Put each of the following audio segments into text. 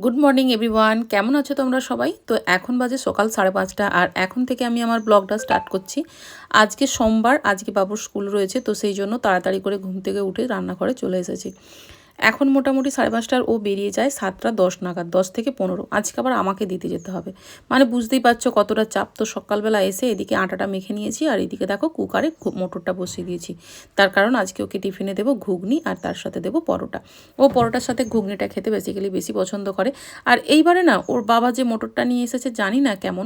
Good morning everyone, কেমন আছো তোমরা সবাই? তো এখন বাজে সকাল 5:30 আর এখন থেকে আমি আমার ব্লগটা স্টার্ট করছি। আজকে সোমবার, আজকে বাবুর স্কুল রয়েছে, তো সেই জন্য তাড়াতাড়ি করে ঘুম থেকে উঠে রান্নাঘরে চলে এসেছি। এখন মোটামুটি 5:30টার ও বেরিয়ে যায় 7:10 নাগাদ, 10 থেকে 15। আজকে আবার আমাকে দিতে যেতে হবে, মানে বুঝতেই পারছো কতটা চাপ। তো সকালবেলা এসে এদিকে আটাটা মেখে নিয়েছি আর এদিকে দেখো কুকারে মোটরটা বসিয়ে দিয়েছি। তার কারণ আজকে ওকে টিফিনে দেবো ঘুগনি আর তার সাথে দেবো পরোটা। ও পরোটার সাথে ঘুগনিটা খেতে বেশি পছন্দ করে। আর এইবারে না ওর বাবা যে মোটরটা নিয়ে এসেছে জানি না কেমন,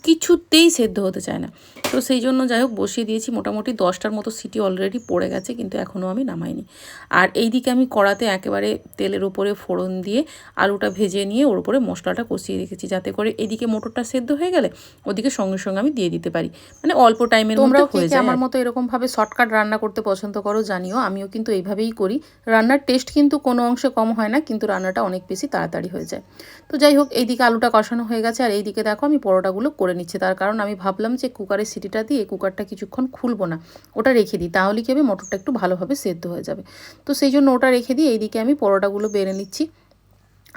কিছুতেই সেদ্ধ হতে চায় না। তো সেই জন্য যাই হোক বসিয়ে দিয়েছি। মোটামুটি 10টার মতো সিটি অলরেডি পড়ে গেছে, কিন্তু এখনও আমি নামাইনি। আর এইদিকে আমি কড়াতে একেবারে তেলের উপরে ফোড়ন দিয়ে আলুটা ভেজে নিয়ে ওর উপরে মশলাটা কষিয়ে রেখেছি, যাতে করে এদিকে মোটরটা সেদ্ধ হয়ে গেলে ওদিকে সঙ্গে সঙ্গে আমি দিয়ে দিতে পারি, মানে অল্প টাইমের মধ্যে হয়ে যায়। আমার মতো এরকমভাবে শর্টকাট রান্না করতে পছন্দ করো জানিও, আমিও কিন্তু এইভাবেই করি। রান্নার টেস্ট কিন্তু কোনো অংশে কম হয় না, কিন্তু রান্নাটা অনেক বেশি তাড়াতাড়ি হয়ে যায়। তো যাই হোক, এইদিকে আলুটা কষানো হয়ে গেছে আর এইদিকে দেখো আমি পরোটাগুলো করে নিচ্ছি। তার কারণ আমি ভাবলাম যে কুকারের সিটিটা দিয়ে কুকারটা কিছুক্ষণ খুলবো না, ওটা রেখে দিই, তাহলে কি হবে মটরটা একটু ভালোভাবে সেদ্ধ হয়ে যাবে। তো সেই জন্য ওটা রেখে দিয়ে এইদিকে আমি পরোটাগুলো বেড়ে নিচ্ছি।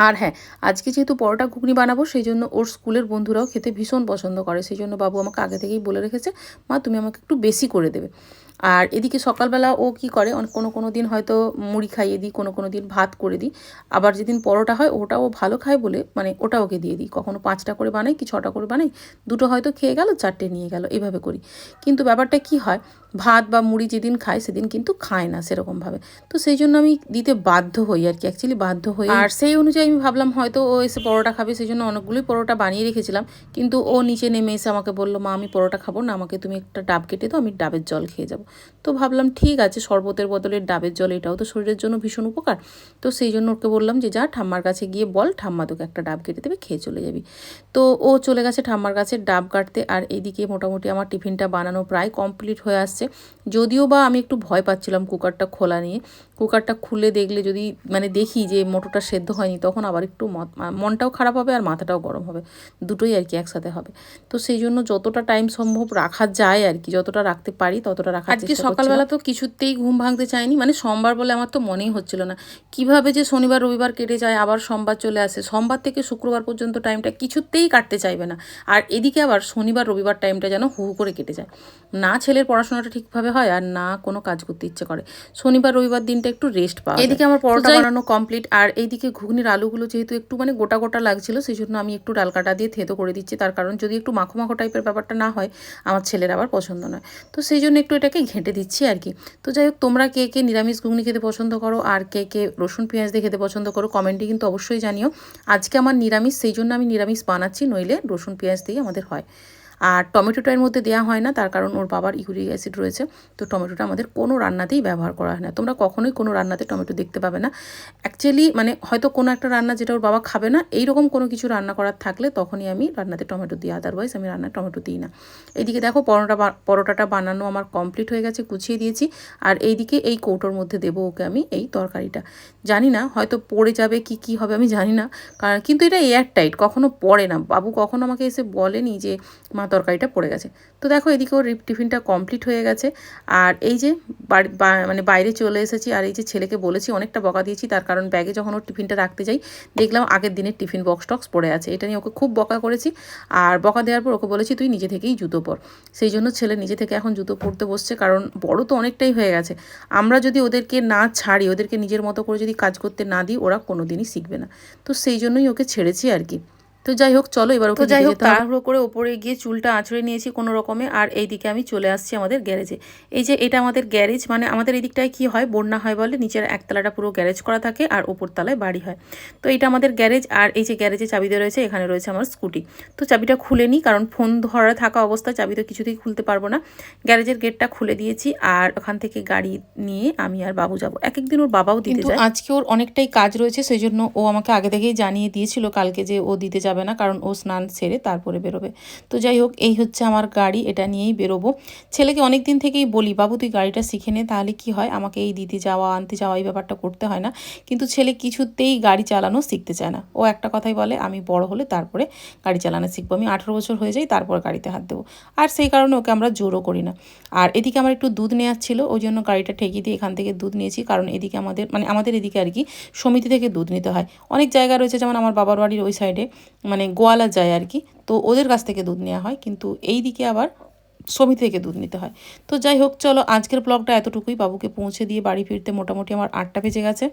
আর হ্যাঁ, আজকে যেহেতু পরোটা ঘুগনি বানাবো, সেই জন্য ওর স্কুলের বন্ধুরাও খেতে ভীষণ পছন্দ করে। সেই জন্য বাবু আমাকে আগে থেকেই বলে রেখেছে, মা তুমি আমাকে একটু বেশি করে দেবে। আর এদিকে সকালবেলা ও কি করে, কোনো দিন হয়তো মুড়ি খাইয়ে দিই, কোনো দিন ভাত করে দিই। আবার যেদিন পরোটা হয় ওটাও ভালো খায় বলে মানে ওটা ওকে দিয়ে দিই। কখনো 5টা করে বানাই কি 6টা করে বানাই, 2টো হয়তো খেয়ে গেল, 4টে নিয়ে গেল, এভাবে করি। কিন্তু ব্যাপারটা কি হয়, ভাত বা মুড়ি যেদিন খায় সেদিন কিন্তু খায় না সেরকমভাবে। তো সেই জন্য আমি দিতে বাধ্য হই আর কি, অ্যাকচুয়ালি বাধ্য হই। আর সেই অনুযায়ী আমি ভাবলাম হয়তো ও এসে পরোটা খাবে, সেই জন্য অনেকগুলোই পরোটা বানিয়ে রেখেছিলাম। কিন্তু ও নিচে নেমে এসে আমাকে বললো, মা আমি পরোটা খাবো না, আমাকে তুমি একটা ডাব কেটে দাও, আমি ডাবের জল খেয়ে যাবো। তো ভাবলাম ঠিক আছে, শরবতের বদলে ডাবের জল, এটাও তো শরীরের জন্য ভীষণ উপকার। তো সেই জন্য ওকে বললাম যে যা ঠাম্মার কাছে গিয়ে বল, ঠাম্মা তোকে একটা ডাব কেটে দেবে, খেয়ে চলে যাবি। তো ও চলে গেছে ঠাম্মার কাছে ডাব কাটতে। আর এইদিকে মোটামুটি আমার টিফিনটা বানানো প্রায় কমপ্লিট হয়ে আসছে। যদিও বা আমি একটু ভয় পাচ্ছিলাম কুকারটা খোলা নিয়ে। কুকারটা খুলে দেখলে যদি মানে দেখি যে মোটরটা সেদ্ধ হয়নি, তখন আবার একটু মনটাও খারাপ হবে আর মাথাটাও গরম হবে, দুটোই আর কি একসাথে হবে। তো সেই জন্য যতটা টাইম সম্ভব রাখা যায় আর কি, যতটা রাখতে পারি ততটা রাখার চেষ্টা করছিলাম। সকালবেলা তো কিছুতেই ঘুম ভাঙতে চাইনি, মানে সোমবার বলে আমার তো মনেই হচ্ছিল না কিভাবে যে শনিবার রবিবার কেটে যায়, আবার সোমবার চলে আসে। সোমবার থেকে শুক্রবার পর্যন্ত টাইমটা কিছুতেই কাটতে চাইবে না। আর এদিকে আবার শনিবার রবিবার টাইমটা যেন হু হু করে কেটে যায়। না ছেলের পড়াশোনাটা ঠিকভাবে হয় আর না কোনো কাজ করতে ইচ্ছে করে। শনিবার রবিবার দিনটা একটু রেস্ট পাওয়া যায়। এদিকে আমার পরোটা বানানো কমপ্লিট। আর এইদিকে ঘুগনির আলুগুলো যেহেতু একটু মানে গোটা গোটা লাগছিল, সেই জন্য আমি একটু ডাল কাটা দিয়ে থেতো করে দিচ্ছি। তার কারণ যদি একটু মাখো মাখো টাইপের ব্যাপারটা না হয়, আমার ছেলের আবার পছন্দ নয়। তো সেই জন্য একটু এটাকে ঘেঁটে দিচ্ছি আর কি। তো যাই হোক, তোমরা কে কে নিরামিষ ঘুগনি খেতে পছন্দ করো আর কে কে রসুন পেঁয়াজ দিয়ে খেতে পছন্দ করো, কমেন্টে কিন্তু অবশ্যই জানিও। আজকে আমার নিরামিষ, সেই জন্য আমি নিরামিষ বানাচ্ছি, নইলে রসুন পেঁয়াজ দিয়ে আমাদের হয়। আর টমেটোটা এর মধ্যে দেওয়া হয় না, তার কারণ ওর বাবার ইউরিক অ্যাসিড রয়েছে। তো টমেটোটা আমাদের কোনো রান্নাতেই ব্যবহার করা হয় না। তোমরা কখনোই কোনো রান্নাতে টমেটো দেখতে পাবে না। অ্যাকচুয়ালি মানে হয়তো কোনো একটা রান্না যেটা ওর বাবা খাবে না, এইরকম কোনো কিছু রান্না করার থাকলে তখনই আমি রান্নাতে টমেটো দিই, আদারওয়াইজ আমি রান্নায় টমেটো দিই না। এইদিকে দেখো পরোটাটা বানানো আমার কমপ্লিট হয়ে গেছে, গুছিয়ে দিয়েছি। আর এইদিকে এই কৌটোর মধ্যে দেবো ওকে আমি এই তরকারিটা। জানি না হয়তো পড়ে যাবে কি হবে আমি জানি না, কারণ কিন্তু এটা এয়ার টাইট, কখনো পড়ে না। বাবু কখনো আমাকে এসে বলেনি যে মা তরকারিটা পড়ে গেছে। তো দেখো এদিকে ওর টিফিনটা কমপ্লিট হয়ে গেছে। আর এই যে মানে বাইরে চলে এসেছি। আর এই যে ছেলেকে বলেছি, অনেকটা বকা দিয়েছি, তার কারণ ব্যাগে যখন ওর টিফিনটা রাখতে যাই দেখলাম আগের দিনের টিফিন বক্স টক্স পড়ে আছে। এটা নিয়ে ওকে খুব বকা করেছি। আর বকা দেওয়ার পর ওকে বলেছি তুই নিজে থেকেই জুতো পর। সেই জন্য ছেলে নিজে থেকে এখন জুতো পরতে বসছে, কারণ বড় তো অনেকটাই হয়ে গেছে। আমরা যদি ওদেরকে না ছাড়ি, ওদেরকে নিজের মতো করে যদি কাজ করতে না দিই, ওরা কোনো দিনই শিখবে না। তো সেই জন্যই ওকে ছেড়েছি আর কি। তো যাই হোক চলো এবার ওকে যাই হোক তাড়াহুড়ো করে ওপরে গিয়ে চুলটা আঁচড়ে নিয়েছি কোনো রকমে। আর এইদিকে আমি চলে আসছি আমাদের গ্যারেজে। এই যে এটা আমাদের গ্যারেজ, মানে আমাদের এই দিকটায় কী হয়, বন্যা হয় বলে নিচের একতলাটা পুরো গ্যারেজ করা থাকে আর ওপর তলায় বাড়ি হয়। তো এটা আমাদের গ্যারেজ। আর এই যে গ্যারেজে চাবি দেওয়া রয়েছে, এখানে রয়েছে আমার স্কুটি। তো চাবিটা খুলে নিই, কারণ ফোন ধরা থাকা অবস্থায় চাবি তো কিছুতেই খুলতে পারবো না। গ্যারেজের গেটটা খুলে দিয়েছি আর ওখান থেকে গাড়ি নিয়ে আমি আর বাবু যাবো। এক একদিন ওর বাবাও দিতে যায়, আজকে ওর অনেকটাই কাজ রয়েছে, সেই জন্য ও আমাকে আগে থেকেই জানিয়ে দিয়েছিল কালকে যে ও দিতে যাবে। যাবে না, কারণ ও স্নান সেরে তারপরে বেরোবে। তো যাই হোক, এই হচ্ছে আমার গাড়ি, এটা নিয়েই বেরোবো। ছেলেকে অনেক দিন থেকেই বলি, বাবু তুই গাড়িটা শিখে নে, তাহলে কি হয় আমাকে এই দিতে যাওয়া আনতে যাওয়া এই ব্যাপারটা করতে হয় না। কিন্তু ছেলে কিছুতেই গাড়ি চালানো শিখতে চায় না। ও একটা কথাই বলে, আমি বড় হলে তারপরে গাড়ি চালানো শিখবো, আমি 18 বছর হয়ে যাই তারপর গাড়িতে হাত দেবো। আর সেই কারণে ওকে আমরা জোরও করি না। আর এদিকে আমার একটু দুধ নেওয়ার ছিল, ওই জন্য গাড়িটা ঠেকিয়ে দিয়ে এখান থেকে দুধ নিয়েছি, কারণ এদিকে আমাদের এদিকে আর কি সমিতি থেকে দুধ নিতে হয়। অনেক জায়গা রয়েছে, যেমন আমার বাবার বাড়ির ওই সাইডে মানে গোয়ালা যায় আর কি, তো ওদের কাছ থেকে দুধ নেওয়া হয়, কিন্তু এই দিকে আবার সমিতি থেকে দুধ নিতে হয়। তো যাই হোক, চলো আজকের ব্লগটা এতটুকুই। বাবুকে পৌঁছে দিয়ে বাড়ি ফিরতে মোটামুটি আমার 8টা বেজে গেছে।